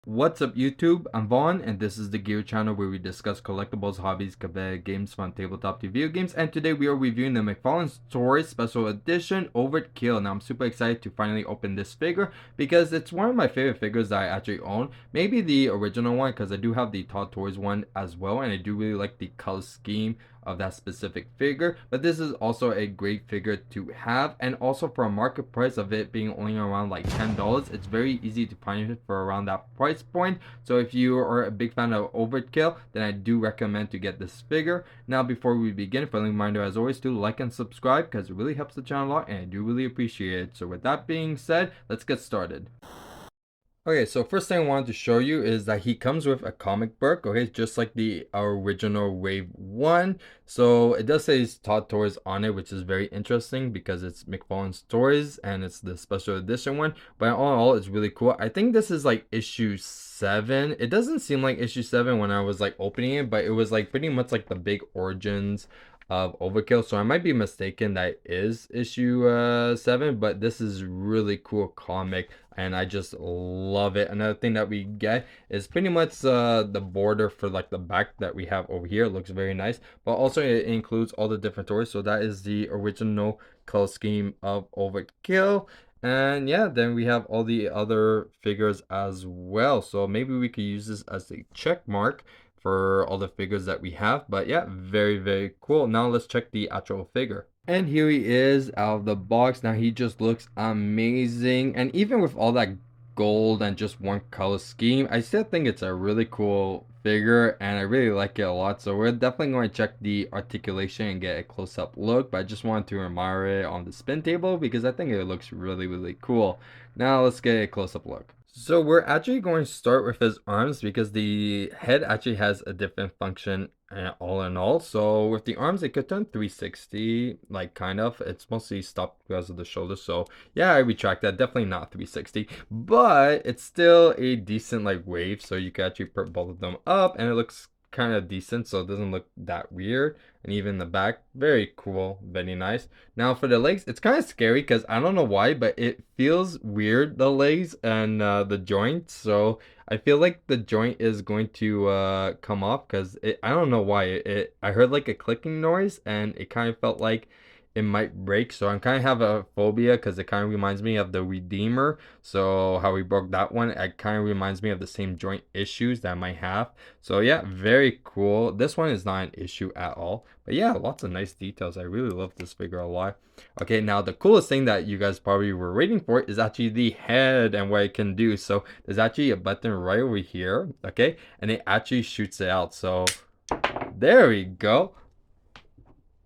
What's up YouTube? I'm Vaughn and this is the Gear channel where we discuss collectibles, hobbies, cafe, games, from tabletop to video games, and today we are reviewing the McFarlane Story Special Edition OvertKill. Now I'm super excited to finally open this figure because it's one of my favorite figures that I actually own. Maybe the original one because I do have the Todd Toys one as well, and I do really like the color scheme of that specific figure, but this is also a great figure to have, and also for a market price of it being only around like $10, it's very easy to find it for around that price point. So if you are a big fan of OvertKill, then I do recommend to get this figure. Now before we begin, friendly reminder as always to like and subscribe because it really helps the channel a lot and I do really appreciate it. So with that being said, let's get started. Okay, so first thing I wanted to show you is that he comes with a comic book, okay, just like the original Wave 1. So it does say Todd Toys on it, which is very interesting because it's McFarlane Stories and it's the special edition one. But all in all, it's really cool. I think this is like issue 7. It doesn't seem like issue 7 when I was like opening it, but it was like pretty much like the big origins of OvertKill, so I might be mistaken that is issue 7, but this is really cool comic and I just love it. Another thing that we get is pretty much the border for like the back that we have over here. It looks very nice, but also it includes all the different toys. So that is the original color scheme of OvertKill. And yeah, then we have all the other figures as well, so maybe we could use this as a check mark for all the figures that we have. But yeah, very cool. Now let's check the actual figure. And here he is out of the box. Now he just looks amazing, and even with all that gold and just one color scheme, I still think it's a really cool figure and I really like it a lot. So we're definitely going to check the articulation and get a close-up look, but I just wanted to admire it on the spin table because I think it looks really cool. Now let's get a close-up look. So we're actually going to start with his arms because the head actually has a different function all in all. So with the arms, it could turn 360, like kind of. It's mostly stopped because of the shoulder. So yeah, I retract that. Definitely not 360, but it's still a decent like wave. So you can actually put both of them up and it looks kind of decent, so it doesn't look that weird. And even the back, very cool, very nice. Now for the legs, it's kind of scary because I don't know why, but it feels weird, the legs and the joint. So I feel like the joint is going to come off because I don't know why. I heard like a clicking noise and it kind of felt like it might break. So I kind of have a phobia because it kind of reminds me of the Redeemer. So how we broke that one, it kind of reminds me of the same joint issues that I might have. So yeah, very cool. This one is not an issue at all, but yeah, lots of nice details. I really love this figure a lot. Okay, now the coolest thing that you guys probably were waiting for is actually the head and what it can do. So there's actually a button right over here, okay, and it actually shoots it out. So there we go.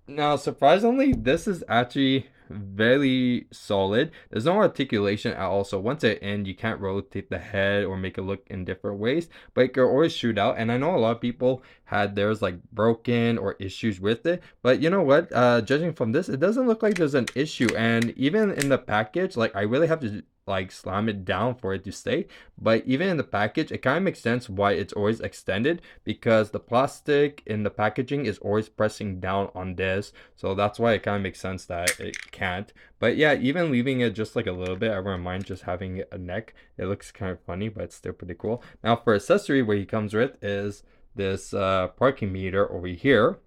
Now, surprisingly, this is actually very solid. There's no articulation at all. So once it in, you can't rotate the head or make it look in different ways, but it can always shoot out. And I know a lot of people had theirs like broken or issues with it, but you know what? Judging from this, it doesn't look like there's an issue. And even in the package, like I really have to like slam it down for it to stay, but even in the package it kind of makes sense why it's always extended, because the plastic in the packaging is always pressing down on this, so that's why it kind of makes sense that it can't. But yeah, even leaving it just like a little bit, I wouldn't mind just having a neck. It looks kind of funny, but it's still pretty cool. Now for accessory, what he comes with is this parking meter over here,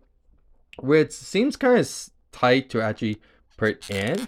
which seems kind of tight to actually put in,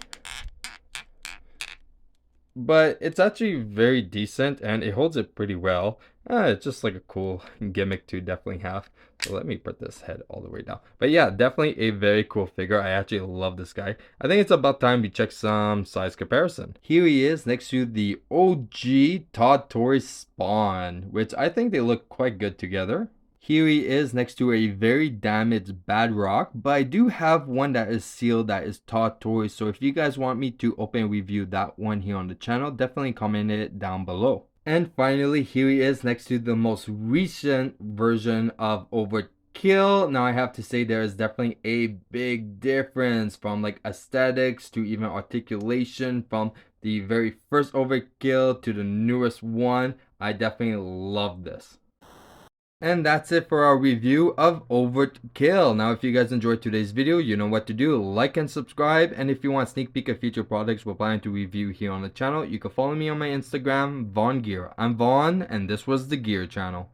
but it's actually very decent and it holds it pretty well. It's just like a cool gimmick to definitely have. So let me put this head all the way down. But yeah, definitely a very cool figure. I actually love this guy. I think it's about time we check some size comparison. Here he is next to the OG Todd Toys Spawn, which I think they look quite good together. Here he is next to a very damaged Badrock, but I do have one that is sealed that is Todd Toys, so if you guys want me to open and review that one here on the channel, definitely comment it down below. And finally, here he is next to the most recent version of OvertKill. Now I have to say there is definitely a big difference from like aesthetics to even articulation from the very first OvertKill to the newest one. I definitely love this. And that's it for our review of OvertKill. Now, if you guys enjoyed today's video, you know what to do. Like and subscribe. And if you want a sneak peek of future products we're planning to review here on the channel, you can follow me on my Instagram, VaughnGear. I'm Vaughn, and this was the Gear Channel.